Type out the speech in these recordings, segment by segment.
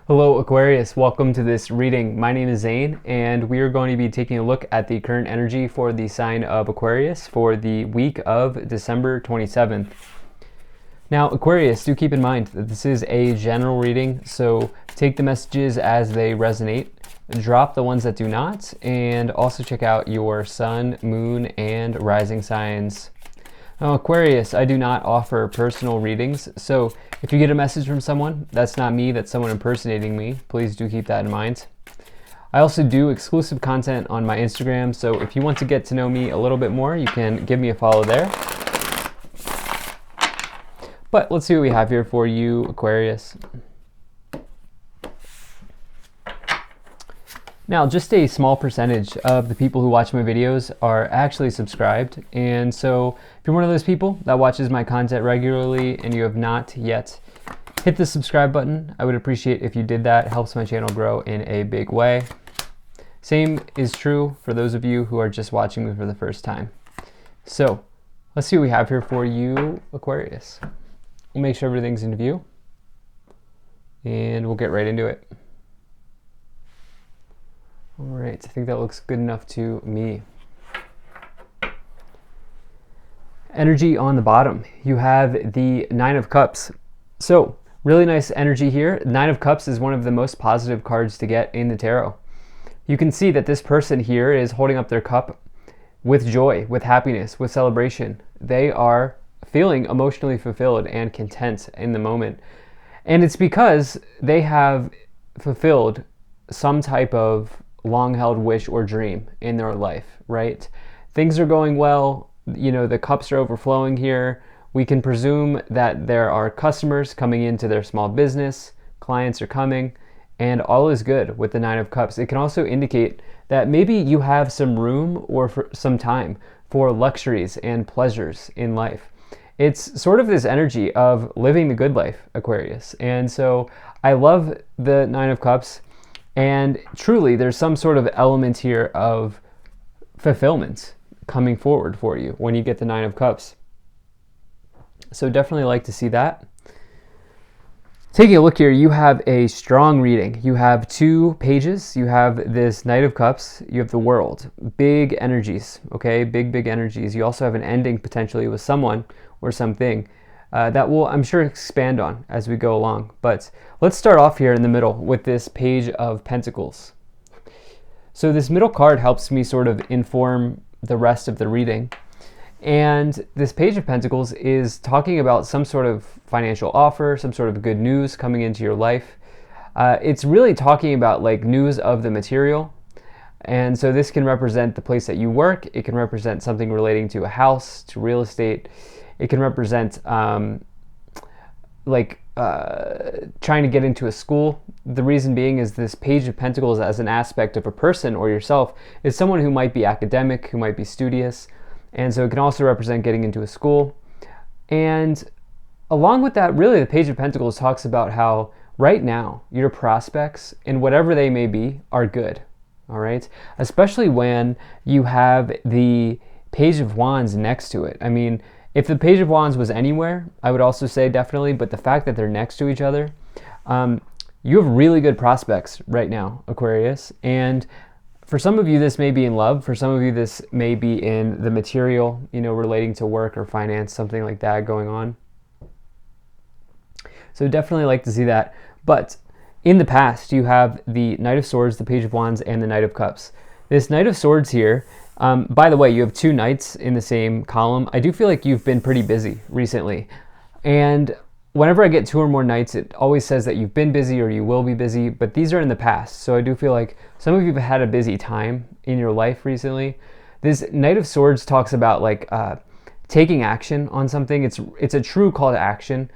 Hello Aquarius, welcome to this reading. My name is Zane and we are going to be taking a look at the current energy for the sign of Aquarius for the week of December 27th. Now Aquarius, do keep in mind that this is a general reading, so take the messages as they resonate, drop the ones that do not, and also check out your sun, moon, and rising signs. Now, Aquarius, I do not offer personal readings, so if you get a message from someone, that's not me, that's someone impersonating me. Please do keep that in mind. I also do exclusive content on my Instagram, so if you want to get to know me a little bit more, you can give me a follow there. But let's see what we have here for you, Aquarius. Now, just a small percentage of the people who watch my videos are actually subscribed, and so if you're one of those people that watches my content regularly and you have not yet hit the subscribe button, I would appreciate if you did that. It helps my channel grow in a big way. Same is true for those of you who are just watching me for the first time. So let's see what we have here for you, Aquarius. We'll make sure everything's in view and we'll get right into it. All right, I think that looks good enough to me. Energy on the bottom, you have the Nine of Cups. So really nice energy here. Nine of Cups is one of the most positive cards to get in the tarot. You can see that this person here is holding up their cup with joy, with happiness, with celebration. They are feeling emotionally fulfilled and content in the moment. And it's because they have fulfilled some type of long-held wish or dream in their life, right? Things are going well, you know, the cups are overflowing here. We can presume that there are customers coming into their small business, clients are coming, and all is good with the Nine of Cups. It can also indicate that maybe you have some room or for some time for luxuries and pleasures in life. It's sort of this energy of living the good life, Aquarius. And so I love the Nine of Cups. And truly, there's some sort of element here of fulfillment coming forward for you when you get the Nine of Cups. So definitely like to see that. Taking a look here, you have a strong reading. You have two pages. You have this Knight of Cups. You have the World. Big energies, okay? Big energies. You also have an ending potentially with someone or something. That we'll, I'm sure, expand on as we go along. But let's start off here in the middle with this Page of Pentacles. So this middle card helps me sort of inform the rest of the reading. And this Page of Pentacles is talking about some sort of financial offer, some sort of good news coming into your life. It's really talking about like news of the material. And so this can represent the place that you work. It can represent something relating to a house, to real estate. It can represent trying to get into a school. The reason being is this Page of Pentacles as an aspect of a person or yourself is someone who might be academic, who might be studious. And so it can also represent getting into a school. And along with that, really the Page of Pentacles talks about how right now your prospects, in whatever they may be, are good. All right? Especially when you have the Page of Wands next to it. I mean, if the Page of Wands was anywhere, I would also say definitely, but the fact that they're next to each other, you have really good prospects right now, Aquarius. And for some of you, this may be in love. For some of you, this may be in the material, you know, relating to work or finance, something like that going on. So definitely like to see that. But in the past, you have the Knight of Swords, the Page of Wands, and the Knight of Cups. This Knight of Swords here, by the way, you have two knights in the same column. I do feel like you've been pretty busy recently. And whenever I get two or more knights, it always says that you've been busy or you will be busy, but these are in the past. So I do feel like some of you have had a busy time in your life recently. This Knight of Swords talks about like taking action on something. It's a true call to action.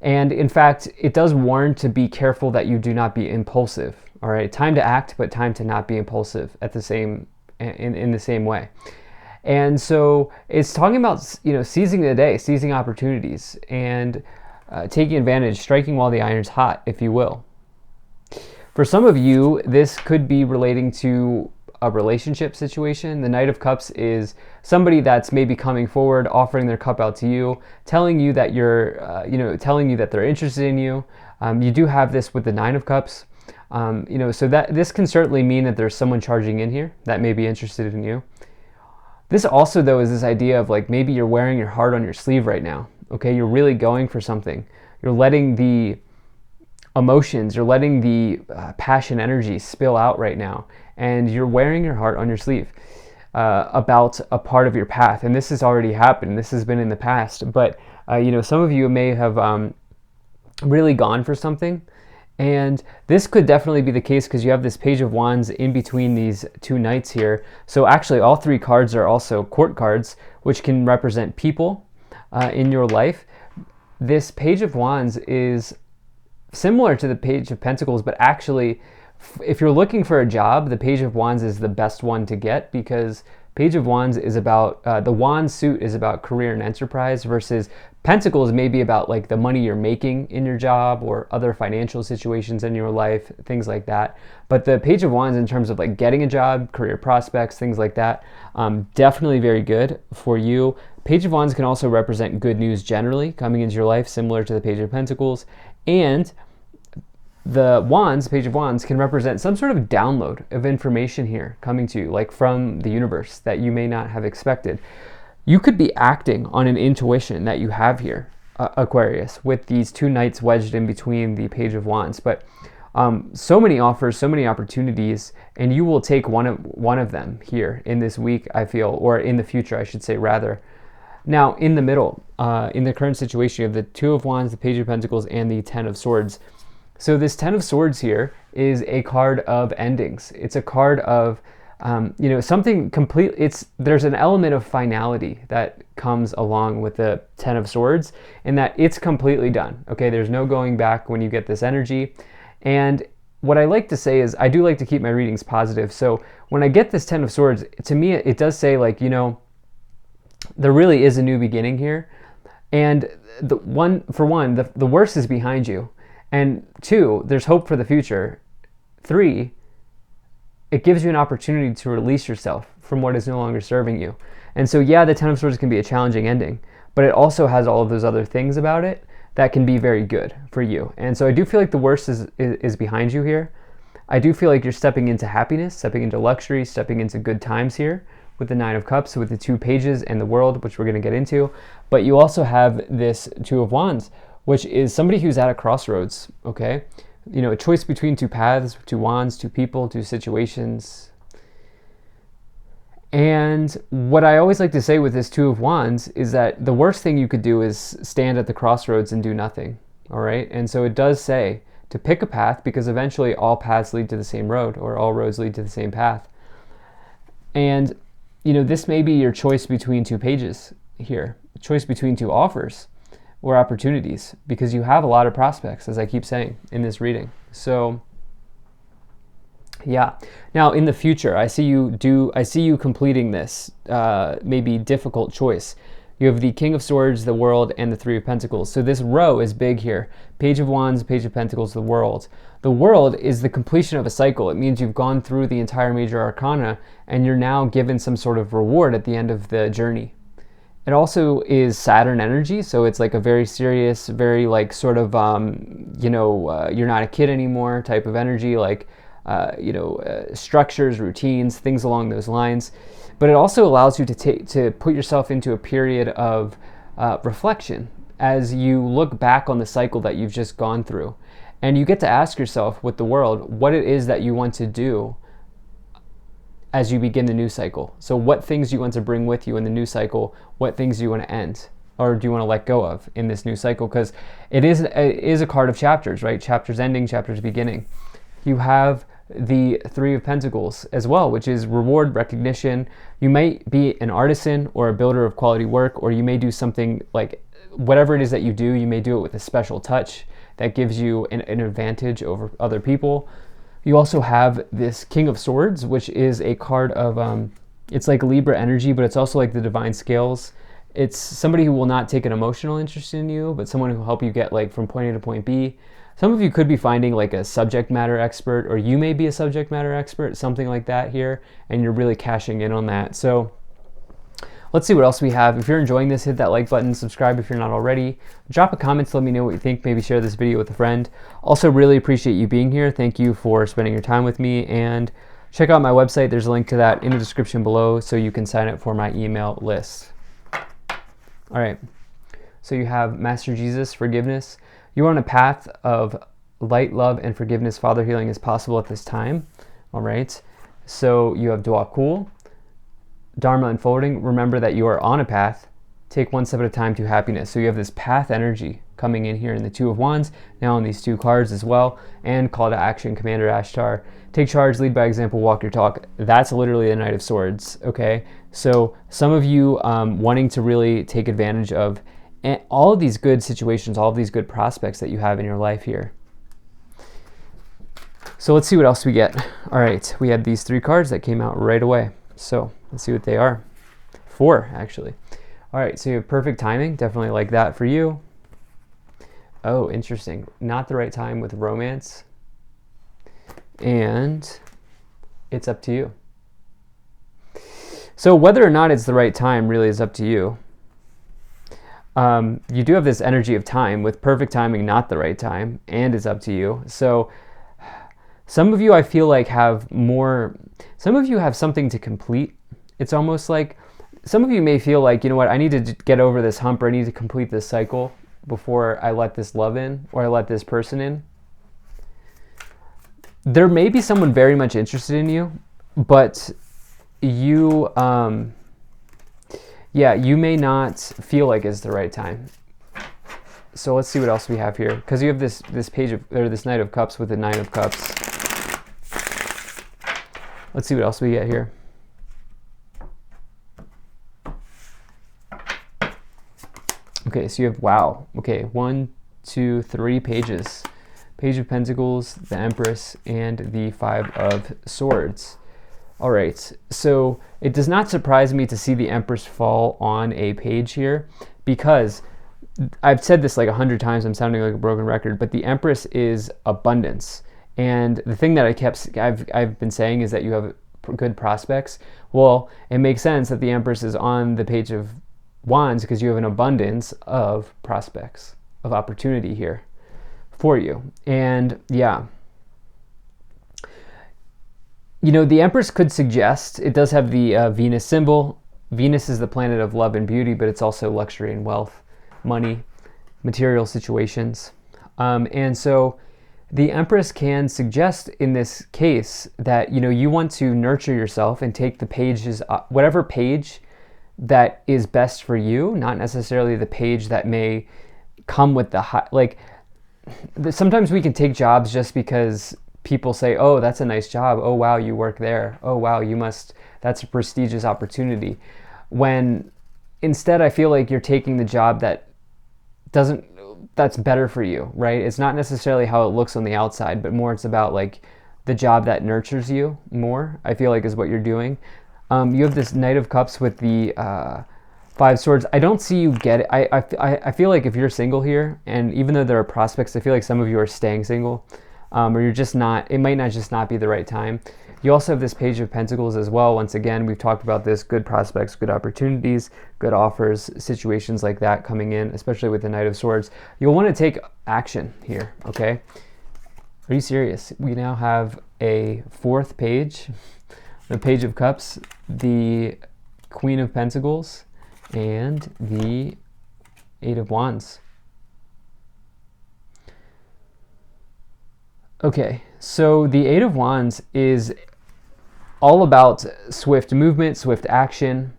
And in fact, it does warn to be careful that you do not be impulsive. All right, time to act, but time to not be impulsive at the same in the same way. And so it's talking about, you know, seizing the day, seizing opportunities, and taking advantage, striking while the iron's hot, if you will. For some of you, this could be relating to a relationship situation. The Knight of Cups is somebody that's maybe coming forward, offering their cup out to you, telling you that you're, telling you that they're interested in you, You do have this with the Nine of Cups. So that this can certainly mean that there's someone charging in here that may be interested in you. This also, though, is this idea of like maybe you're wearing your heart on your sleeve right now. Okay, you're really going for something. You're letting the emotions, you're letting the passion energy spill out right now, and you're wearing your heart on your sleeve about a part of your path. And this has already happened. This has been in the past, but some of you may have really gone for something. And this could definitely be the case because you have this Page of Wands in between these two knights here. So actually all three cards are also court cards, which can represent people in your life. This Page of Wands is similar to the Page of Pentacles, but actually if you're looking for a job, the Page of Wands is the best one to get, because Page of Wands is about, the wand suit is about career and enterprise, versus Pentacles may be about like the money you're making in your job or other financial situations in your life, things like that. But the Page of Wands in terms of like getting a job, career prospects, things like that, definitely very good for you. Page of Wands can also represent good news generally coming into your life, similar to the Page of Pentacles. And the wands, Page of Wands, can represent some sort of download of information here coming to you, like from the universe, that you may not have expected. You could be acting on an intuition that you have here, Aquarius, with these two knights wedged in between the Page of Wands. But so many offers, so many opportunities, and you will take one of them here in this week, I feel, or in the future, I should say, rather. Now, in the middle, in the current situation, you have the Two of Wands, the Page of Pentacles, and the Ten of Swords. So this Ten of Swords here is a card of endings. It's a card of something complete. There's an element of finality that comes along with the Ten of Swords, in that it's completely done. Okay, there's no going back when you get this energy. And what I like to say is, I do like to keep my readings positive. So when I get this Ten of Swords, to me it does say, like, there really is a new beginning here. And the worst is behind you. And 2, there's hope for the future. 3, it gives you an opportunity to release yourself from what is no longer serving you. And so, yeah, the Ten of Swords can be a challenging ending, but it also has all of those other things about it that can be very good for you. And so I do feel like the worst is behind you here. I do feel like you're stepping into happiness, stepping into luxury, stepping into good times here with the Nine of Cups, with the 2 pages and the World, which we're going to get into. But you also have this Two of Wands, which is somebody who's at a crossroads, okay? A choice between 2 paths, 2 wands, 2 people, 2 situations. And what I always like to say with this Two of Wands is that the worst thing you could do is stand at the crossroads and do nothing, all right? And so it does say to pick a path, because eventually all paths lead to the same road, or all roads lead to the same path. And, this may be your choice between 2 pages here, a choice between 2 offers or opportunities, because you have a lot of prospects, as I keep saying in this reading. So yeah, now in the future, I see you completing this maybe difficult choice. You have the King of Swords, the World, and the Three of Pentacles. So this row is big here. Page of Wands, Page of Pentacles, the World. The World is the completion of a cycle. It means you've gone through the entire major arcana and you're now given some sort of reward at the end of the journey. It also is Saturn energy, so it's like a very serious, very like sort of, you're not a kid anymore type of energy, like, structures, routines, things along those lines. But it also allows you to put yourself into a period of reflection as you look back on the cycle that you've just gone through. And you get to ask yourself with the World what it is that you want to do as you begin the new cycle. So what things do you want to bring with you in the new cycle? What things do you want to end, or do you want to let go of in this new cycle? Because it is a card of chapters, right? Chapters ending, chapters beginning. You have the Three of Pentacles as well, which is reward, recognition. You might be an artisan or a builder of quality work, or you may do something like whatever it is that you do, you may do it with a special touch that gives you an advantage over other people. You also have this King of Swords, which is a card of, it's like Libra energy, but it's also like the divine scales. It's somebody who will not take an emotional interest in you, but someone who will help you get like from point A to point B. Some of you could be finding like a subject matter expert, or you may be a subject matter expert, something like that here, and you're really cashing in on that. So Let's see what else we have. If you're enjoying this, hit that like button, subscribe if you're not already. Drop a comment to let me know what you think. Maybe share this video with a friend. Also, really appreciate you being here. Thank you for spending your time with me. And check out my website. There's a link to that in the description below so you can sign up for my email list. All right. So you have Master Jesus, forgiveness. You're on a path of light, love, and forgiveness. Father, healing is possible at this time. All right. So you have Dua Kul. Dharma unfolding, remember that you are on a path. Take one step at a time to happiness. So you have this path energy coming in here in the Two of Wands, now on these two cards as well, and call to action, Commander Ashtar. Take charge, lead by example, walk your talk. That's literally the Knight of Swords, okay? So some of you wanting to really take advantage of all of these good situations, all of these good prospects that you have in your life here. So let's see what else we get. All right, we had these three cards that came out right away. So let's see what they are. 4, actually. All right, so you have perfect timing. Definitely like that for you. Oh, interesting. Not the right time with romance. And it's up to you. So whether or not it's the right time really is up to you. You do have this energy of time with perfect timing, not the right time, and it's up to you. So some of you, I feel like, have more, some of you have something to complete. It's almost like, some of you may feel like, you know what, I need to get over this hump, or I need to complete this cycle before I let this love in, or I let this person in. There may be someone very much interested in you, but you, you may not feel like it's the right time. So let's see what else we have here. Because you have this page of, or this Knight of Cups with the 9 of Cups. Let's see what else we get here. Okay, so you have, wow. Okay, 1, 2, 3 pages. Page of Pentacles, the Empress, and the 5 of Swords. All right, so it does not surprise me to see the Empress fall on a page here, because I've said this like 100 times, I'm sounding like a broken record, but the Empress is abundance. And the thing that I've been saying is that you have good prospects. Well, it makes sense that the Empress is on the Page of Wands because you have an abundance of prospects, of opportunity here for you. And yeah, you know, the Empress could suggest, it does have the Venus symbol. Venus is the planet of love and beauty, but it's also luxury and wealth, money, material situations. And so the Empress can suggest in this case that, you know, you want to nurture yourself and take the pages, whatever page that is best for you, not necessarily the page that may come with the high, like sometimes we can take jobs just because people say, oh, that's a nice job. Oh, wow, you work there. Oh, wow, that's a prestigious opportunity. When instead I feel like you're taking the job that's better for you, right? It's not necessarily how it looks on the outside, but more it's about like the job that nurtures you more, I feel like is what you're doing. You have this Knight of Cups with the 5 Swords. I don't see you get it. I feel like if you're single here, and even though there are prospects, I feel like some of you are staying single, or you're just not, it might not just not be the right time. You also have this Page of Pentacles as well. Once again, we've talked about this, good prospects, good opportunities, good offers, situations like that coming in, especially with the Knight of Swords. You'll want to take action here, okay? Are you serious? We now have a 4th page, the Page of Cups, the Queen of Pentacles, and the 8 of Wands. Okay, so the 8 of Wands is all about swift movement, swift action.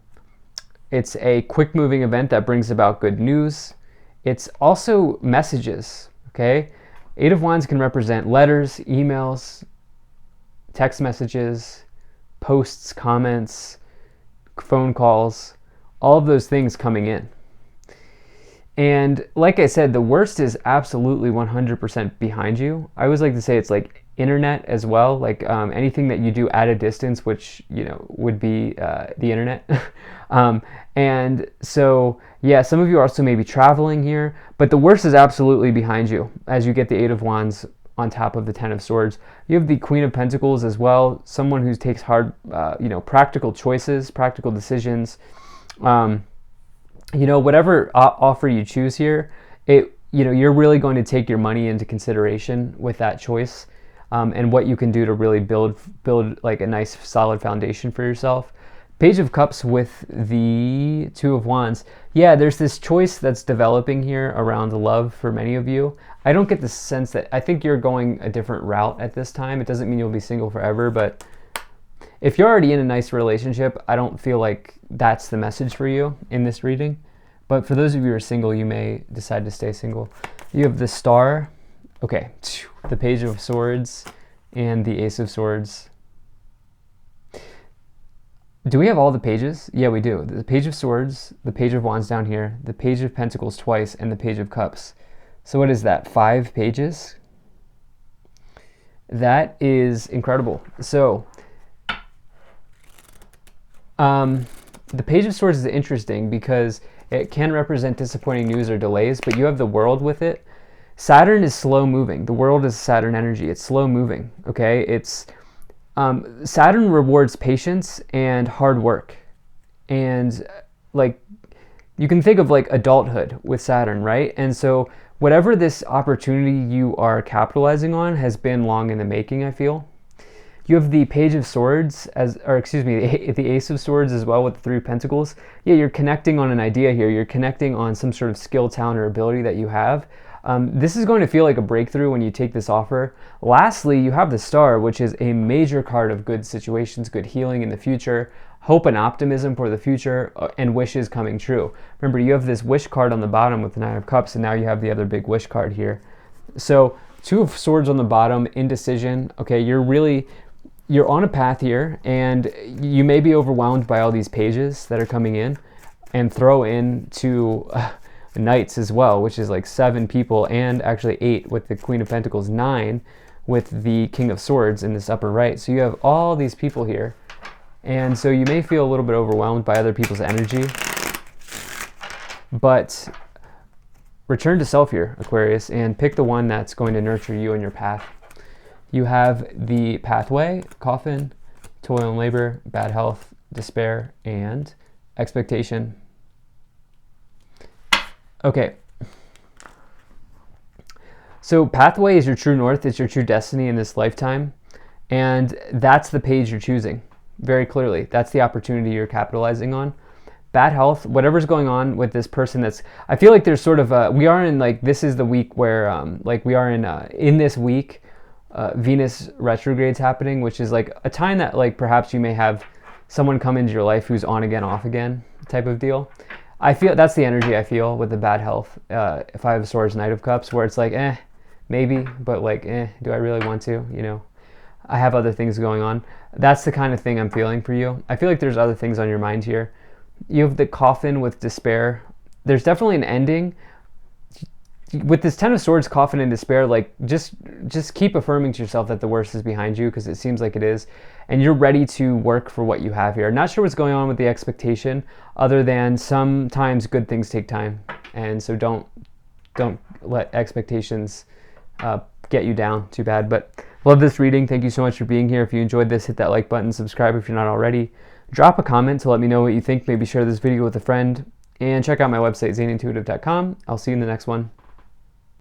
It's a quick moving event that brings about good news. It's also messages, okay? 8 of Wands can represent letters, emails, text messages, posts, comments, phone calls, all of those things coming in. And like I said, the worst is absolutely 100% behind you. I always like to say it's like internet as well, like anything that you do at a distance, which, you know, would be the internet. And so, yeah, some of you also may be traveling here, but the worst is absolutely behind you as you get the 8 of Wands on top of the 10 of Swords. You have the Queen of Pentacles as well, someone who takes hard, practical choices, practical decisions. Whatever offer you choose here, you're really going to take your money into consideration with that choice, and what you can do to really build like a nice solid foundation for yourself. Page of Cups with the Two of Wands. Yeah, there's this choice that's developing here around love for many of you. I don't get the sense that, I think you're going a different route at this time. It doesn't mean you'll be single forever, but if you're already in a nice relationship, I don't feel like that's the message for you in this reading. But for those of you who are single, you may decide to stay single. You have the Star, okay, the Page of Swords, and the Ace of Swords. Do we have all the pages? Yeah, we do. The Page of Swords, the Page of Wands down here, the Page of Pentacles twice, and the Page of Cups. So what is that, 5 pages? That is incredible. So, the Page of Swords is interesting because it can represent disappointing news or delays, but you have the World with it. Saturn is slow moving. The World is Saturn energy. It's slow moving, okay? Saturn rewards patience and hard work. And like, you can think of like adulthood with Saturn, right? And so whatever this opportunity you are capitalizing on has been long in the making, I feel. You have the Page of Swords, the Ace of Swords as well with the 3 Pentacles. Yeah, you're connecting on an idea here. You're connecting on some sort of skill, talent, or ability that you have. This is going to feel like a breakthrough when you take this offer. Lastly, you have the Star, which is a major card of good situations, good healing in the future, hope and optimism for the future, and wishes coming true. Remember, you have this wish card on the bottom with the 9 of Cups, and now you have the other big wish card here. So 2 of Swords on the bottom, indecision. Okay, you're on a path here, and you may be overwhelmed by all these pages that are coming in, and throw in 2 Knights as well, which is like 7 people, and actually 8 with the Queen of Pentacles, 9 with the King of Swords in this upper right. So you have all these people here, and so you may feel a little bit overwhelmed by other people's energy, but return to self here, Aquarius, and pick the one that's going to nurture you and your path. You have the Pathway, Coffin, Toil and Labor, Bad Health, Despair, and Expectation. Okay, so Pathway is your true north. It's your true destiny in this lifetime, and that's the page you're choosing very clearly. That's the opportunity you're capitalizing on. Bad Health, whatever's going on with this person, I feel like there's sort of we are in like, this is the week where we are in this week, Venus retrograde's happening, which is like a time that like perhaps you may have someone come into your life who's on again, off again type of deal. I feel that's the energy I feel with the Bad Health. 5 of Swords, Knight of Cups, where it's like, maybe, but like, do I really want to? I have other things going on. That's the kind of thing I'm feeling for you. I feel like there's other things on your mind here. You have the Coffin with Despair. There's definitely an ending. With this 10 of Swords, Coffin, and Despair, like just keep affirming to yourself that the worst is behind you, because it seems like it is, and you're ready to work for what you have here. Not sure what's going on with the expectation, other than sometimes good things take time, and so don't let expectations get you down too bad. But love this reading. Thank you so much for being here. If you enjoyed this, hit that like button, subscribe if you're not already. Drop a comment to let me know what you think. Maybe share this video with a friend, and check out my website, zanintuitive.com. I'll see you in the next one.